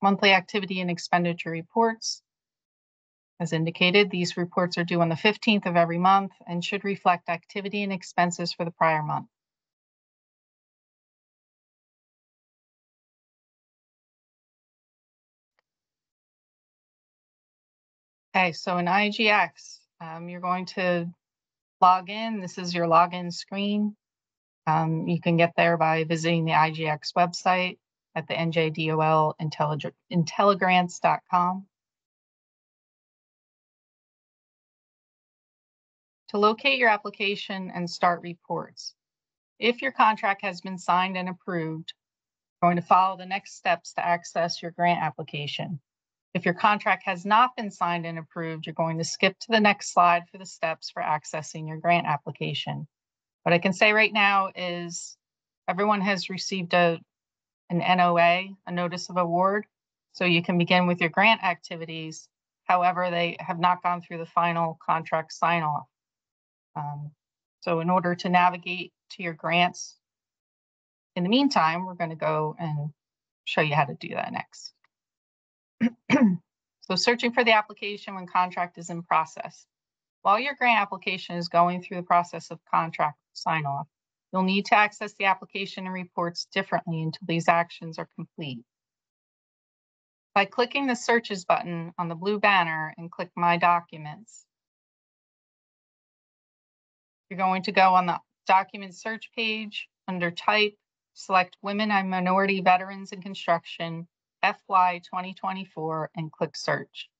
Monthly activity and expenditure reports. As indicated, these reports are due on the 15th of every month and should reflect activity and expenses for the prior month. Okay, so in IGX, you're going to log in. This is your login screen. You can get there by visiting the IGX website at the nj.gov intelligrants.com. To locate your application and start reports, if your contract has been signed and approved, you're going to follow the next steps to access your grant application. If your contract has not been signed and approved, you're going to skip to the next slide for the steps for accessing your grant application. What I can say right now is everyone has received an NOA, a notice of award, so you can begin with your grant activities. However, they have not gone through the final contract sign-off. So in order to navigate to your grants, in the meantime, we're going to go and show you how to do that next. So searching for the application when contract is in process. While your grant application is going through the process of contract sign-off, you'll need to access the application and reports differently until these actions are complete. By clicking the Searches button on the blue banner and click My Documents, you're going to go on the document search page. Under Type, select Women and Minority Veterans in Construction FY24 and click Search.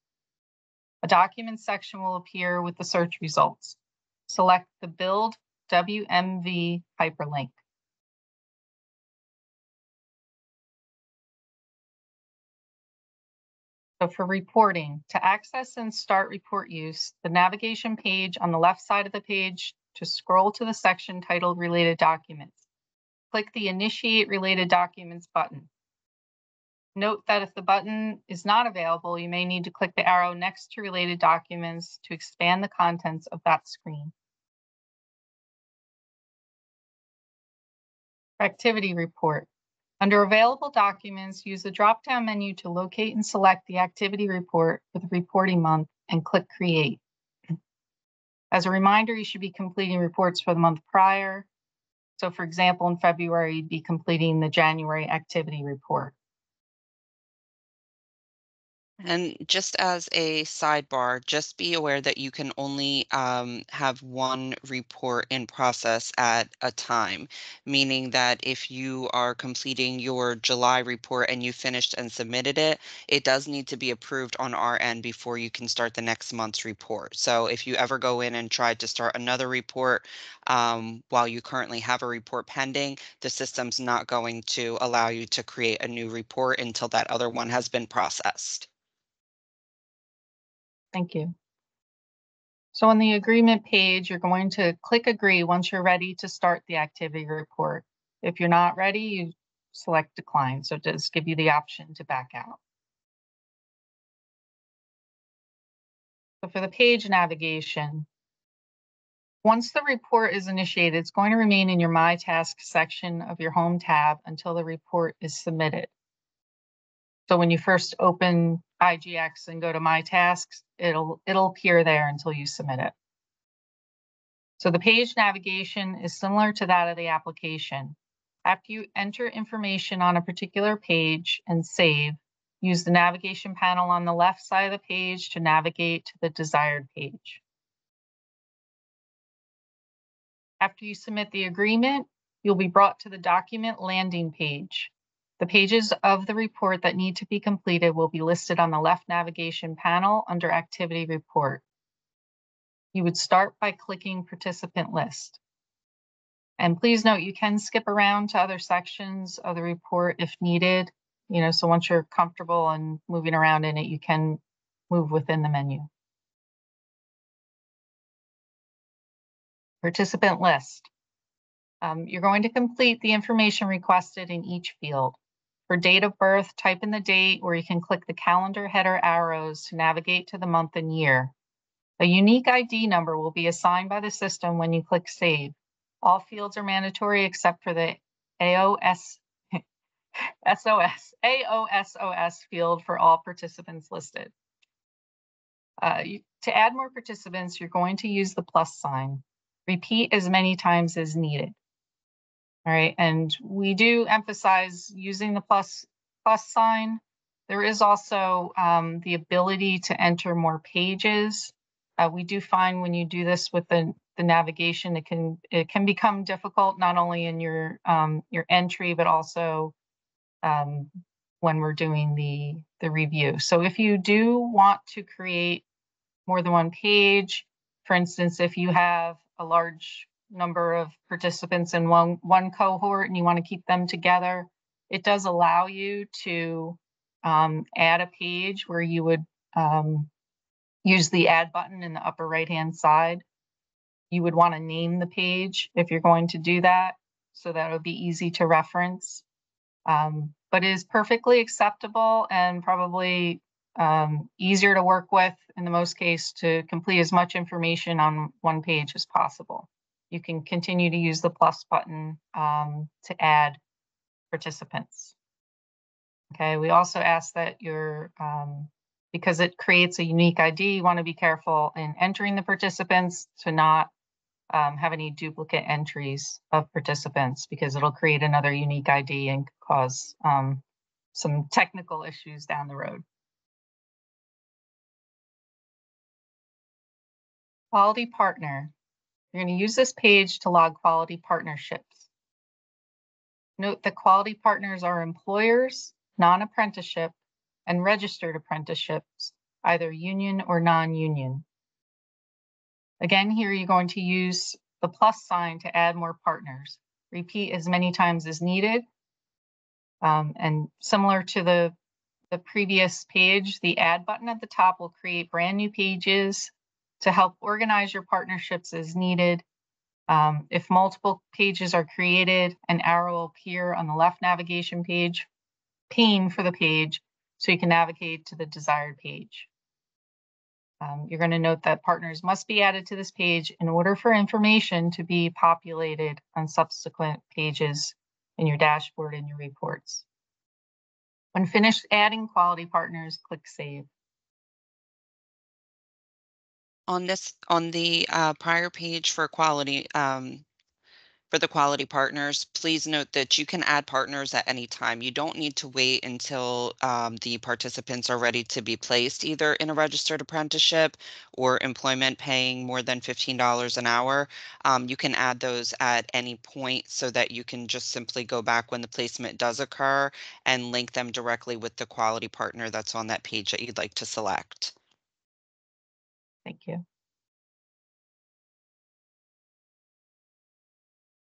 A document section will appear with the search results. Select the Build WMV hyperlink. So for reporting, to access and start report use, the navigation page on the left side of the page to scroll to the section titled Related Documents. Click the Initiate Related Documents button. Note that if the button is not available, you may need to click the arrow next to Related Documents to expand the contents of that screen. Activity Report. Under Available Documents, use the drop-down menu to locate and select the activity report for the reporting month and click Create. As a reminder, you should be completing reports for the month prior. So for example, in February, you'd be completing the January activity report. And just as a sidebar, just be aware that you can only have one report in process at a time, meaning that if you are completing your July report and you finished and submitted it, it does need to be approved on our end before you can start the next month's report. So if you ever go in and try to start another report while you currently have a report pending, the system's not going to allow you to create a new report until that other one has been processed. Thank you. So on the agreement page, you're going to click Agree once you're ready to start the activity report. If you're not ready, you select Decline. So it does give you the option to back out. So for the page navigation, once the report is initiated, it's going to remain in your My Task section of your Home tab until the report is submitted. So when you first open IGX and go to My Tasks, it'll appear there until you submit it. So the page navigation is similar to that of the application. After you enter information on a particular page and save, use the navigation panel on the left side of the page to navigate to the desired page. After you submit the agreement, you'll be brought to the document landing page. The pages of the report that need to be completed will be listed on the left navigation panel under Activity Report. You would start by clicking Participant List. And please note, you can skip around to other sections of the report if needed. So once you're comfortable and moving around in it, you can move within the menu. Participant List. You're going to complete the information requested in each field. For date of birth, type in the date, or you can click the calendar header arrows to navigate to the month and year. A unique ID number will be assigned by the system when you click Save. All fields are mandatory except for the AOSOS field for all participants listed. To add more participants, you're going to use the plus sign. Repeat as many times as needed. All right, and we do emphasize using the plus sign. There is also the ability to enter more pages. We do find when you do this with the navigation, it can become difficult not only in your entry, but also when we're doing the review. So if you do want to create more than one page, for instance, if you have a large number of participants in one cohort and you want to keep them together, it does allow you to add a page where you would use the add button in the upper right hand side. You would want to name the page if you're going to do that, so that would be easy to reference. But it is perfectly acceptable and probably easier to work with in the most case to complete as much information on one page as possible. You can continue to use the plus button to add participants. Okay, we also ask that because it creates a unique ID, you want to be careful in entering the participants to not have any duplicate entries of participants, because it'll create another unique ID and cause some technical issues down the road. Quality partner. You're going to use this page to log quality partnerships. Note that quality partners are employers, non-apprenticeship, and registered apprenticeships, either union or non-union. Again, here you're going to use the plus sign to add more partners. Repeat as many times as needed. And similar to the previous page, the add button at the top will create brand new pages to help organize your partnerships as needed. If multiple pages are created, an arrow will appear on the left navigation pane for the page, so you can navigate to the desired page. You're going to note that partners must be added to this page in order for information to be populated on subsequent pages in your dashboard and your reports. When finished adding quality partners, click Save. On the prior page for the quality partners, please note that you can add partners at any time. You don't need to wait until the participants are ready to be placed either in a registered apprenticeship or employment paying more than $15 an hour. You can add those at any point so that you can just simply go back when the placement does occur and link them directly with the quality partner that's on that page that you'd like to select. Thank you.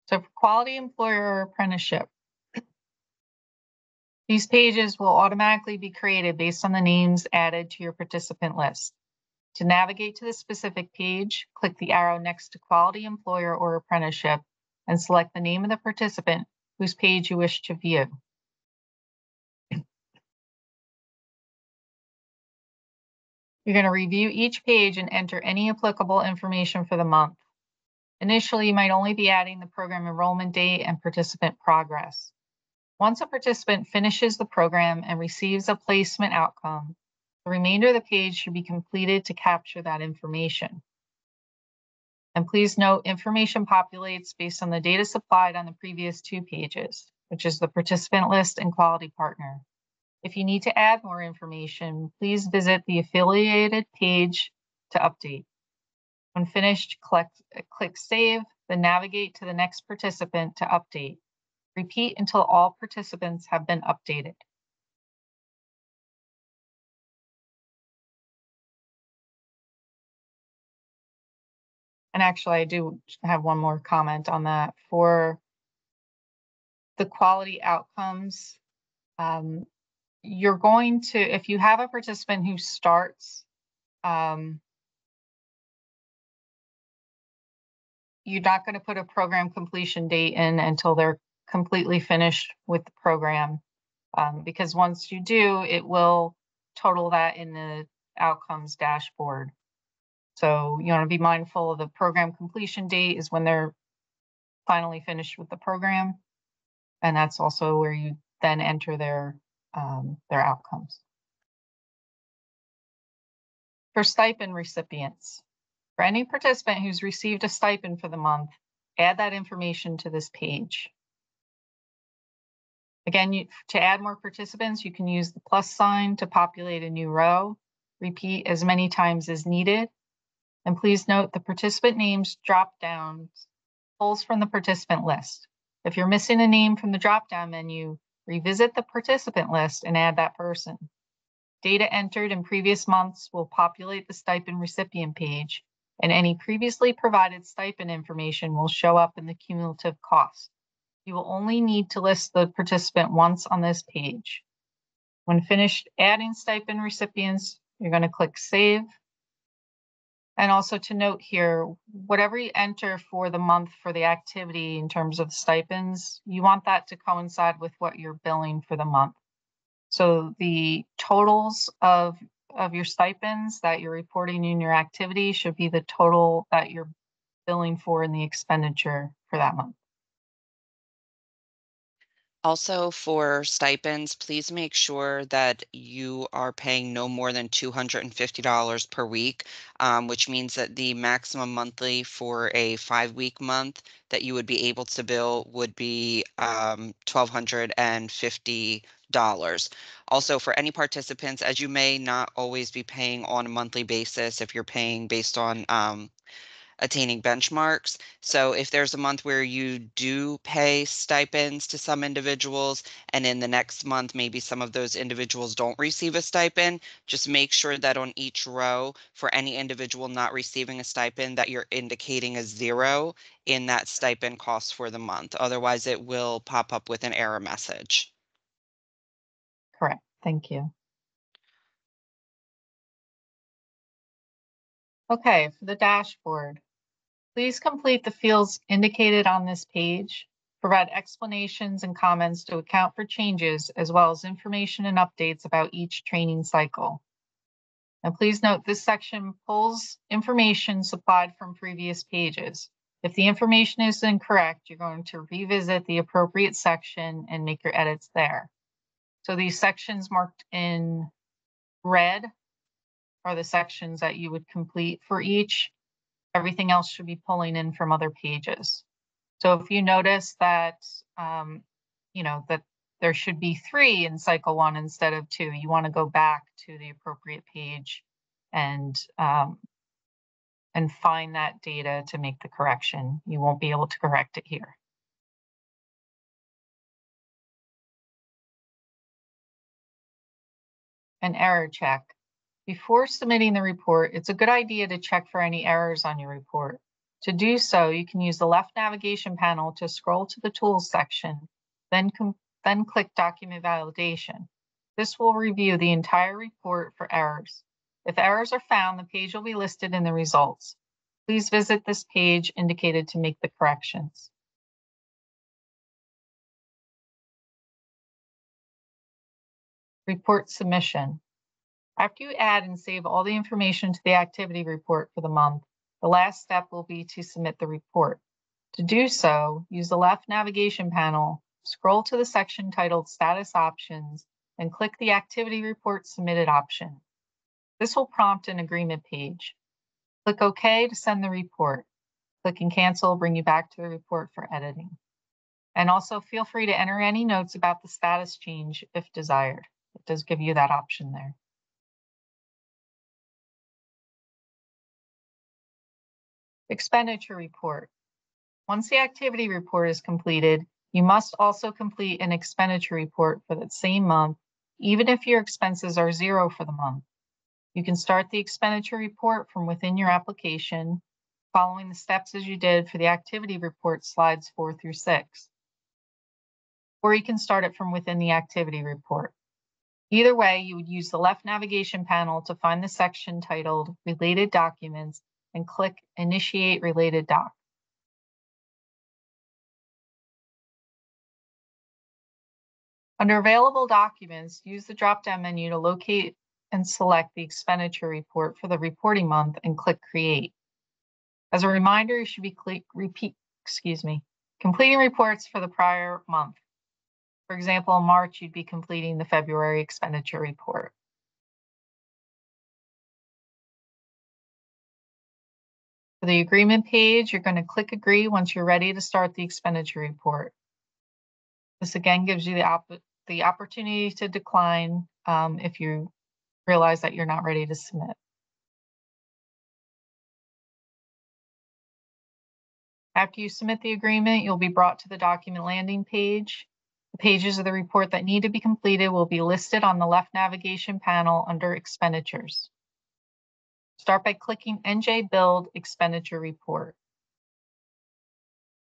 So for quality employer or apprenticeship, these pages will automatically be created based on the names added to your participant list. To navigate to the specific page, click the arrow next to quality employer or apprenticeship and select the name of the participant whose page you wish to view. You're going to review each page and enter any applicable information for the month. Initially, you might only be adding the program enrollment date and participant progress. Once a participant finishes the program and receives a placement outcome, the remainder of the page should be completed to capture that information. And please note, information populates based on the data supplied on the previous two pages, which is the participant list and quality partner. If you need to add more information, please visit the affiliated page to update. When finished, click Save, then navigate to the next participant to update. Repeat until all participants have been updated. And actually, I do have one more comment on that. For the quality outcomes, you're going to, if you have a participant who starts, you're not going to put a program completion date in until they're completely finished with the program, because once you do, it will total that in the outcomes dashboard. So you want to be mindful of the program completion date is when they're finally finished with the program. And that's also where you then enter their outcomes. For stipend recipients, for any participant who's received a stipend for the month, add that information to this page. Again, to add more participants, you can use the plus sign to populate a new row. Repeat as many times as needed. And please note the participant names drop-down pulls from the participant list. If you're missing a name from the drop-down menu, revisit the participant list and add that person. Data entered in previous months will populate the stipend recipient page, and any previously provided stipend information will show up in the cumulative cost. You will only need to list the participant once on this page. When finished adding stipend recipients, you're going to click Save. And also to note here, whatever you enter for the month for the activity in terms of stipends, you want that to coincide with what you're billing for the month. So the totals of your stipends that you're reporting in your activity should be the total that you're billing for in the expenditure for that month. Also, for stipends, please make sure that you are paying no more than $250 per week, which means that the maximum monthly for a 5-week month that you would be able to bill would be $1,250. Also, for any participants, as you may not always be paying on a monthly basis if you're paying based on attaining benchmarks. So if there's a month where you do pay stipends to some individuals, and in the next month, maybe some of those individuals don't receive a stipend, just make sure that on each row for any individual not receiving a stipend that you're indicating a 0 in that stipend cost for the month. Otherwise, it will pop up with an error message. Correct. Thank you. Okay, for the dashboard, please complete the fields indicated on this page. Provide explanations and comments to account for changes, as well as information and updates about each training cycle. And please note this section pulls information supplied from previous pages. If the information is incorrect, you're going to revisit the appropriate section and make your edits there. So these sections marked in red are the sections that you would complete for each. Everything else should be pulling in from other pages. So if you notice that, that there should be 3 in cycle 1 instead of 2, you want to go back to the appropriate page and find that data to make the correction. You won't be able to correct it here. An error check. Before submitting the report, it's a good idea to check for any errors on your report. To do so, you can use the left navigation panel to scroll to the Tools section, then click Document Validation. This will review the entire report for errors. If errors are found, the page will be listed in the results. Please visit this page indicated to make the corrections. Report submission. After you add and save all the information to the activity report for the month, the last step will be to submit the report. To do so, use the left navigation panel, scroll to the section titled Status Options, and click the Activity Report Submitted option. This will prompt an agreement page. Click OK to send the report. Clicking Cancel will bring you back to the report for editing. And also feel free to enter any notes about the status change if desired. It does give you that option there. Expenditure report. Once the activity report is completed, you must also complete an expenditure report for that same month, even if your expenses are 0 for the month. You can start the expenditure report from within your application, following the steps as you did for the activity report slides 4 through 6. Or you can start it from within the activity report. Either way, you would use the left navigation panel to find the section titled Related Documents and click Initiate Related Doc. Under Available Documents, use the drop-down menu to locate and select the expenditure report for the reporting month and click Create. As a reminder, you should be completing reports for the prior month. For example, in March, you'd be completing the February expenditure report. For the agreement page, you're going to click agree once you're ready to start the expenditure report. This again gives you the opportunity to decline if you realize that you're not ready to submit. After you submit the agreement, you'll be brought to the document landing page. The pages of the report that need to be completed will be listed on the left navigation panel under expenditures. Start by clicking NJ Build Expenditure Report.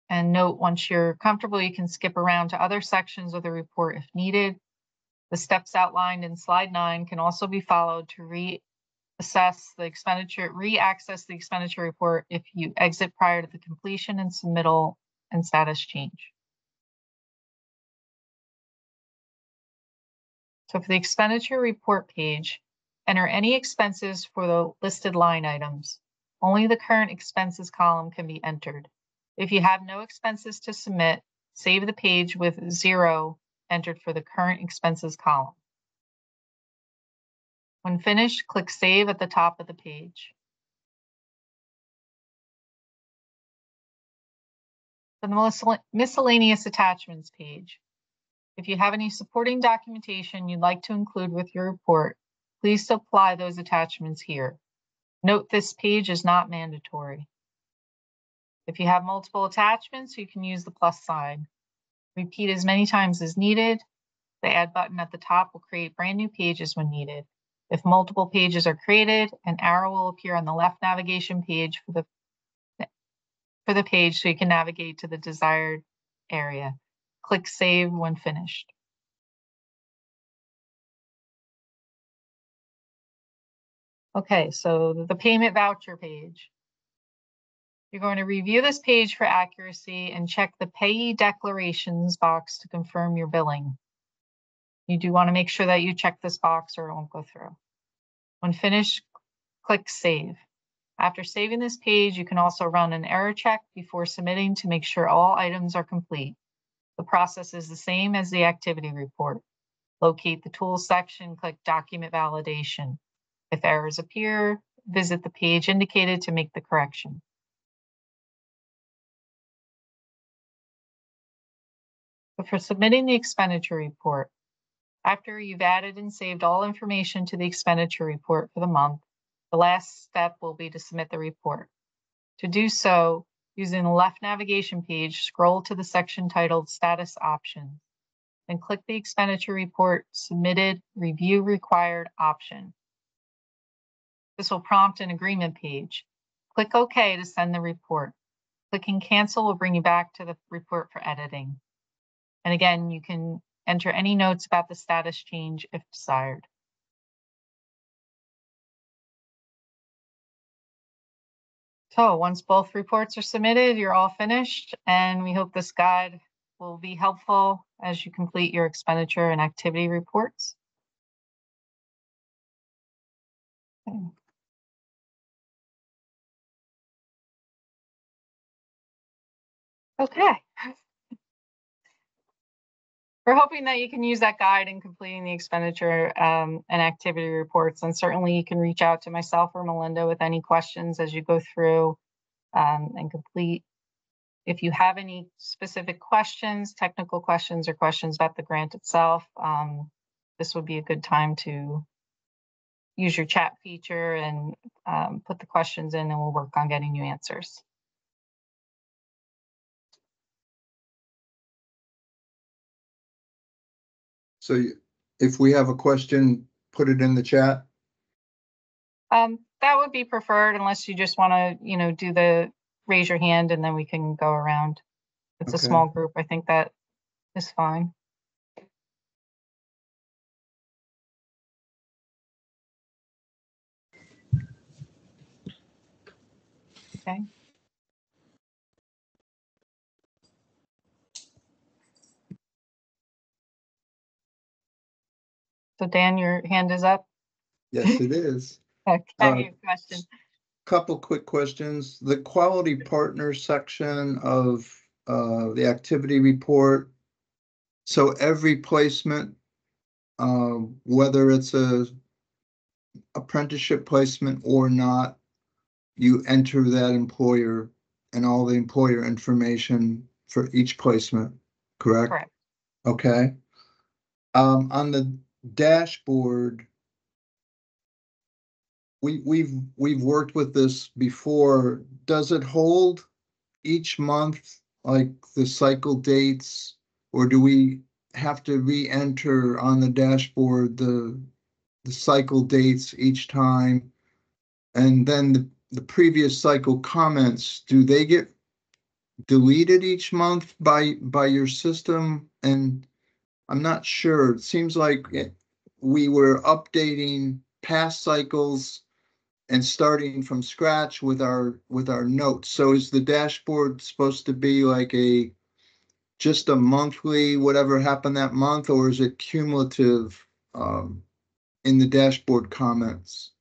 And note, once you're comfortable, you can skip around to other sections of the report if needed. The steps outlined in slide 9 can also be followed to re-access the expenditure report if you exit prior to the completion and submittal and status change. So for the expenditure report page, enter any expenses for the listed line items. Only the current expenses column can be entered. If you have no expenses to submit, save the page with 0 entered for the current expenses column. When finished, click Save at the top of the page. For the miscellaneous attachments page, if you have any supporting documentation you'd like to include with your report, please supply those attachments here. Note this page is not mandatory. If you have multiple attachments, you can use the plus sign. Repeat as many times as needed. The Add button at the top will create brand new pages when needed. If multiple pages are created, an arrow will appear on the left navigation page for the page so you can navigate to the desired area. Click Save when finished. Okay, so the payment voucher page. You're going to review this page for accuracy and check the payee declarations box to confirm your billing. You do want to make sure that you check this box or it won't go through. When finished, click Save. After saving this page, you can also run an error check before submitting to make sure all items are complete. The process is the same as the activity report. Locate the Tools section, click Document Validation. If errors appear, visit the page indicated to make the correction. So for submitting the expenditure report, after you've added and saved all information to the expenditure report for the month, the last step will be to submit the report. To do so, using the left navigation page, scroll to the section titled Status Options, and click the expenditure report Submitted Review Required option. This will prompt an agreement page. Click OK to send the report. Clicking Cancel will bring you back to the report for editing. And again, you can enter any notes about the status change if desired. So once both reports are submitted, you're all finished, and we hope this guide will be helpful as you complete your expenditure and activity reports. Okay. We're hoping that you can use that guide in completing the expenditure and activity reports, and certainly you can reach out to myself or Melinda with any questions as you go through and complete. If you have any specific questions, technical questions, or questions about the grant itself, this would be a good time to use your chat feature and put the questions in, and we'll work on getting you answers. So if we have a question, put it in the chat. That would be preferred, unless you just want to, do the raise your hand and then we can go around. It's Okay. a small group. I think that is fine. Okay. So Dan, your hand is up. Yes, it is. Okay, question. Couple quick questions. The quality partner section of the activity report, So every placement, whether it's a apprenticeship placement or not, you enter that employer and all the employer information for each placement, correct? Correct. Okay. On the dashboard, we've worked with this before. Does it hold each month, like the cycle dates, or do we have to re-enter on the dashboard the cycle dates each time? And then the previous cycle comments, do they get deleted each month by your system? And I'm not sure. It seems like we were updating past cycles and starting from scratch with our notes. So is the dashboard supposed to be like just a monthly whatever happened that month, or is it cumulative in the dashboard comments?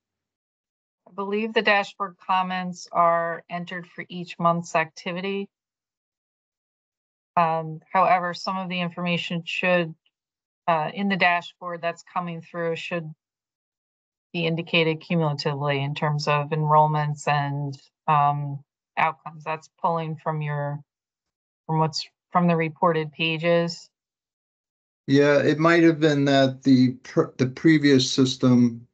I believe the dashboard comments are entered for each month's activity. However, some of the information should, in the dashboard that's coming through, should be indicated cumulatively in terms of enrollments and outcomes. That's pulling from from the reported pages. Yeah, it might have been that the previous system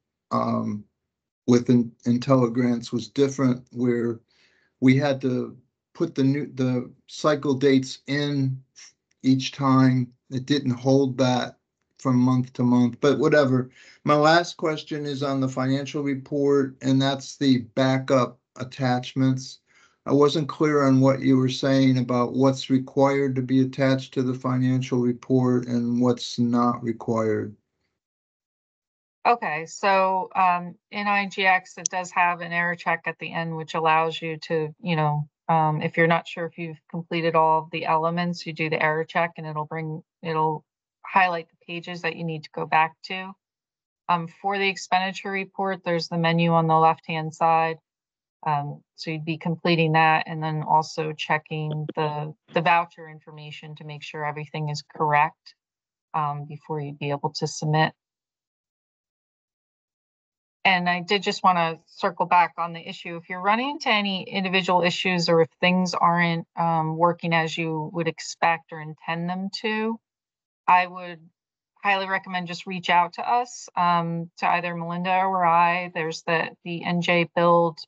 with IntelliGrants was different, where we had to put the cycle dates in each time. It didn't hold that from month to month, but whatever. My last question is on the financial report, and that's the backup attachments. I wasn't clear on what you were saying about what's required to be attached to the financial report and what's not required. Okay, so in IGX, it does have an error check at the end, which allows you to, if you're not sure if you've completed all of the elements, you do the error check and it'll highlight the pages that you need to go back to. For the expenditure report, there's the menu on the left-hand side. So you'd be completing that and then also checking the voucher information to make sure everything is correct before you'd be able to submit. And I did just want to circle back on the issue. If you're running into any individual issues or if things aren't working as you would expect or intend them to, I would highly recommend just reach out to us, to either Melinda or I. There's the NJ Build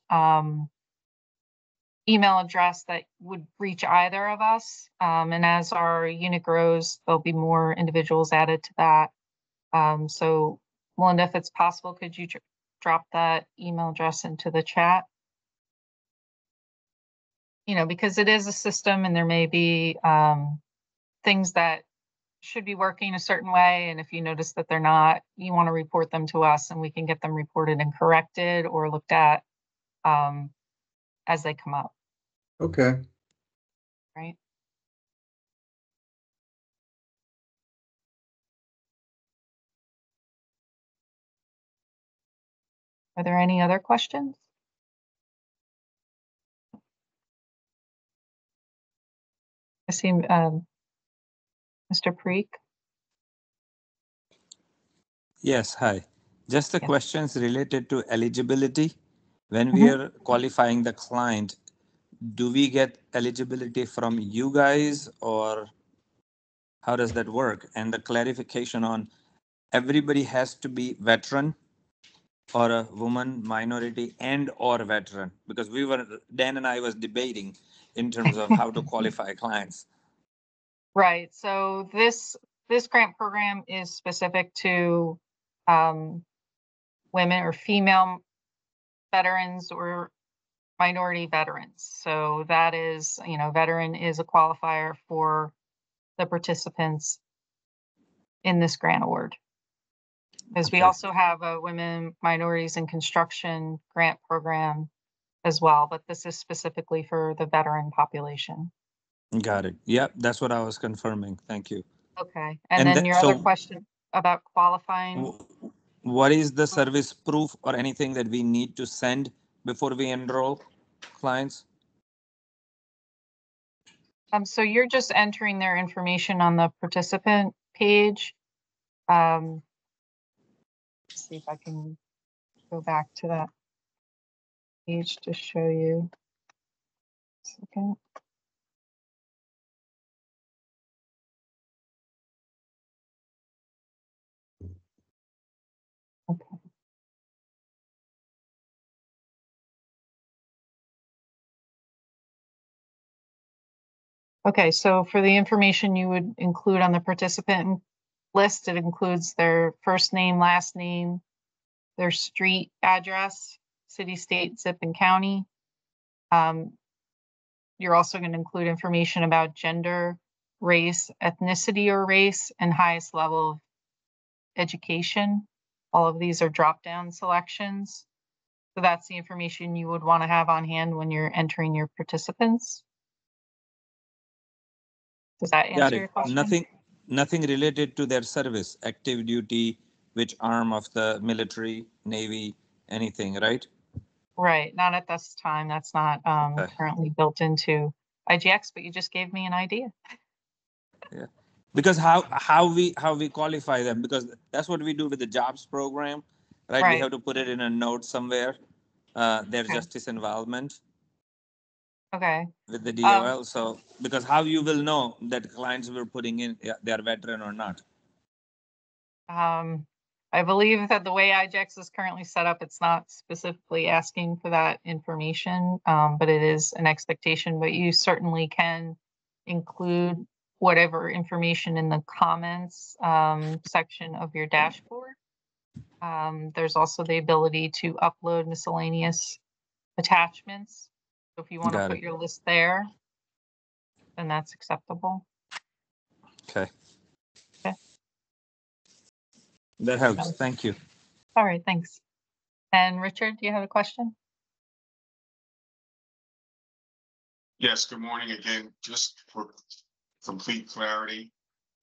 email address that would reach either of us. And as our unit grows, there'll be more individuals added to that. So Melinda, if it's possible, could you drop that email address into the chat? Because it is a system and there may be things that should be working a certain way. And if you notice that they're not, you want to report them to us and we can get them reported and corrected or looked at as they come up. Okay. Right. Are there any other questions? I see Mr. Preek. Yes, hi. Just the Yes. questions related to eligibility. When we are qualifying the client, do we get eligibility from you guys or how does that work? And the clarification on everybody has to be veteran or a woman, minority, and or veteran, because Dan and I was debating in terms of how to qualify clients. Right. So this grant program is specific to women or female veterans or minority veterans. So that is, veteran is a qualifier for the participants in this grant award. Because we also have a women, minorities, and construction grant program as well, but this is specifically for the veteran population. Got it. Yep, that's what I was confirming. Thank you. Okay. And then your other question about qualifying. What is the service proof or anything that we need to send before we enroll clients? So you're just entering their information on the participant page. Let's see if I can go back to that page to show you. Second. Okay. Okay, so for the information you would include on the participant list, it includes their first name, last name, their street address, city, state, zip, and county. You're also going to include information about gender, race, ethnicity or race, and highest level of education. All of these are drop-down selections. So that's the information you would want to have on hand when you're entering your participants. Does that answer your question? Nothing related to their service, active duty, which arm of the military, Navy, anything, right? Right, not at this time. That's not currently built into IGX, but you just gave me an idea. Yeah, because how we qualify them, because that's what we do with the jobs program, right? We have to put it in a note somewhere, their justice involvement. Okay. With the DOL. So because how you will know that clients we're putting in, they are veteran or not? I believe that the way IGX is currently set up, it's not specifically asking for that information, but it is an expectation. But you certainly can include whatever information in the comments section of your dashboard. There's also the ability to upload miscellaneous attachments. So if you want to put your list there, then that's acceptable. Okay. Okay. That helps. Thank you. All right, thanks. And Richard, do you have a question? Yes, good morning again. Just for complete clarity,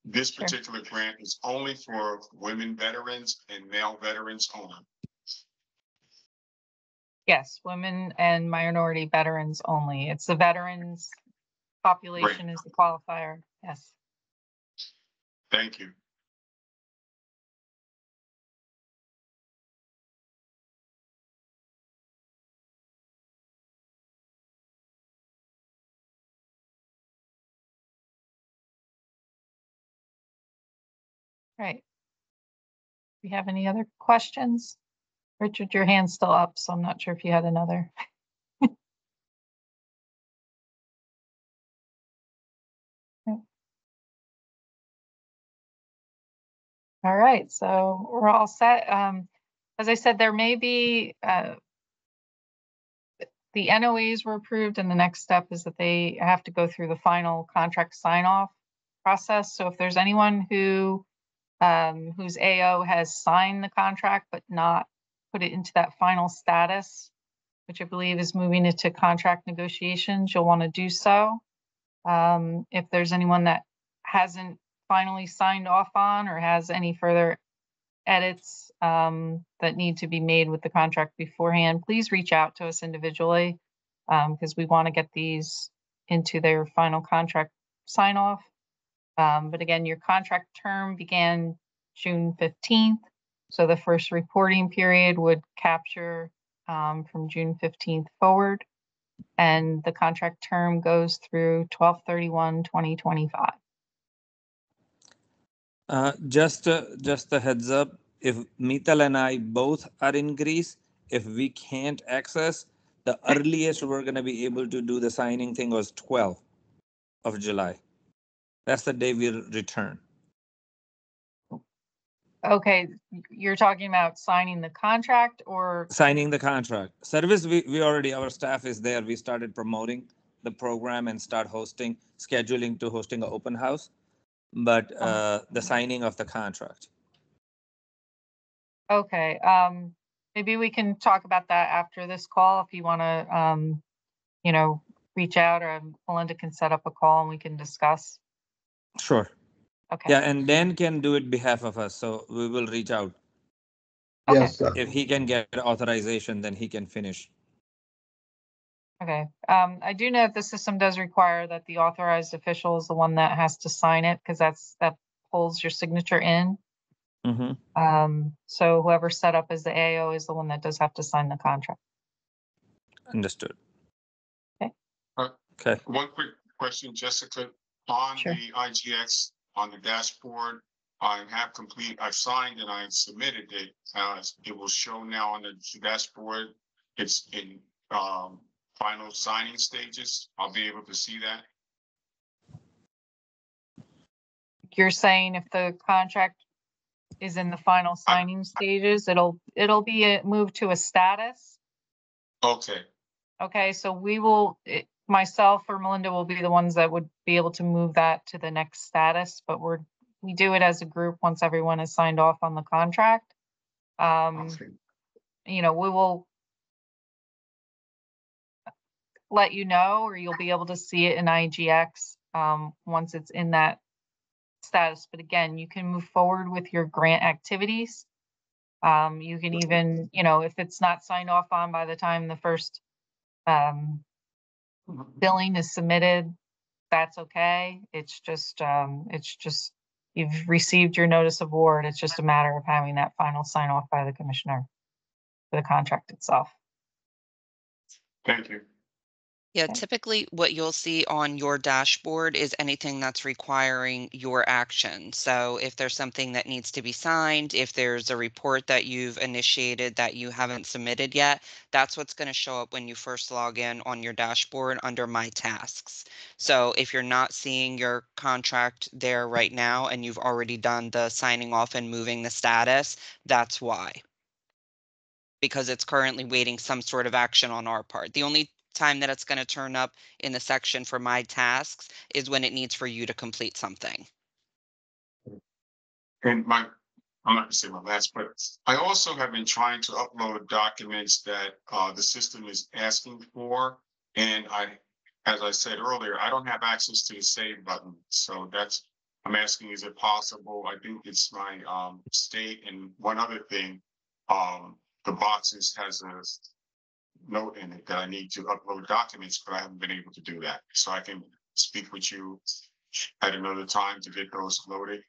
this particular grant is only for women veterans and male veterans only. Yes, women and minority veterans only. It's the veterans population is the qualifier. Yes. Thank you. Right. Do you have any other questions? Richard, your hand's still up, so I'm not sure if you had another. All right, so we're all set. As I said, there may be, the NOAs were approved, and the next step is that they have to go through the final contract sign-off process. So if there's anyone who whose AO has signed the contract but not put it into that final status, which I believe is moving it to contract negotiations, you'll want to do so. If there's anyone that hasn't finally signed off on or has any further edits that need to be made with the contract beforehand, please reach out to us individually because we want to get these into their final contract sign off. But again, your contract term began June 15th. So the first reporting period would capture from June 15th forward. And the contract term goes through 12/31/2025. Just a heads up, if Mital and I both are in Greece, if we can't access, the earliest we're going to be able to do the signing thing was 12th of July. That's the day we return. Okay, you're talking about signing the contract or? Signing the contract. Service, we already, our staff is there. We started promoting the program and start hosting, scheduling to hosting an open house, but the signing of the contract. Okay, maybe we can talk about that after this call if you want to, you know, reach out, or Melinda can set up a call and we can discuss. Sure. Okay. Yeah, and Dan can do it behalf of us, so we will reach out. Yes. If he can get authorization, then he can finish. Okay, I do know that the system does require that the authorized official is the one that has to sign it, because that pulls your signature in. So whoever set up as the AO is the one that does have to sign the contract. Understood. Okay. One quick question, Jessica, on Sure. the IGX, on the dashboard, I have complete, I've signed and I submitted it. It will show now on the dashboard. It's in, final signing stages. I'll be able to see that. You're saying if the contract is in the final signing stages, it'll be moved to a status. Okay, Okay, so myself or Melinda will be the ones that would be able to move that to the next status, but we do it as a group once everyone has signed off on the contract. okay. We will let you know, or you'll be able to see it in IGX once it's in that status. But again, you can move forward with your grant activities. You can even, if it's not signed off on by the time the first billing is submitted, that's okay. It's just you've received your notice of award. It's just a matter of having that final sign off by the commissioner for the contract itself. Thank you. Yeah, Okay. typically what you'll see on your dashboard is anything that's requiring your action. So if there's something that needs to be signed, if there's a report that you've initiated that you haven't submitted yet, that's what's going to show up when you first log in on your dashboard under My Tasks. So if you're not seeing your contract there right now and you've already done the signing off and moving the status, that's why. Because it's currently waiting some sort of action on our part. The only time that it's going to turn up in the section for My Tasks is when it needs for you to complete something. And I'm not gonna say my last, but I also have been trying to upload documents that the system is asking for. And as I said earlier, I don't have access to the save button. So I'm asking, is it possible? I think it's my state. And one other thing, the boxes has a note in it that I need to upload documents, but I haven't been able to do that. So I can speak with you at another time to get those loaded.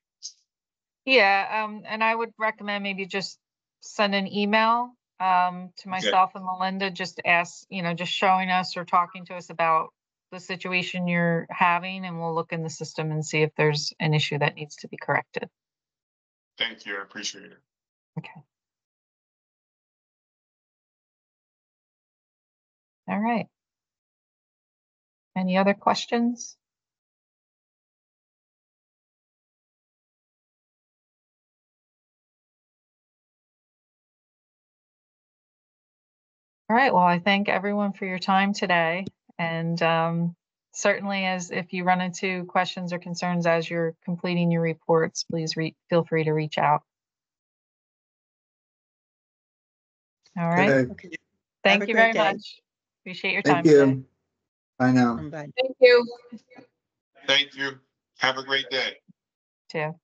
Yeah, and I would recommend maybe just send an email to myself and Melinda, just just showing us or talking to us about the situation you're having, and we'll look in the system and see if there's an issue that needs to be corrected. Thank you, I appreciate it. Okay. All right. Any other questions? All right, well, I thank everyone for your time today. And certainly, as if you run into questions or concerns as you're completing your reports, please feel free to reach out. All right. Okay. Thank you very much. Appreciate your time Thank you. today. Bye now. Bye. Thank you. Thank you. Have a great day. Too.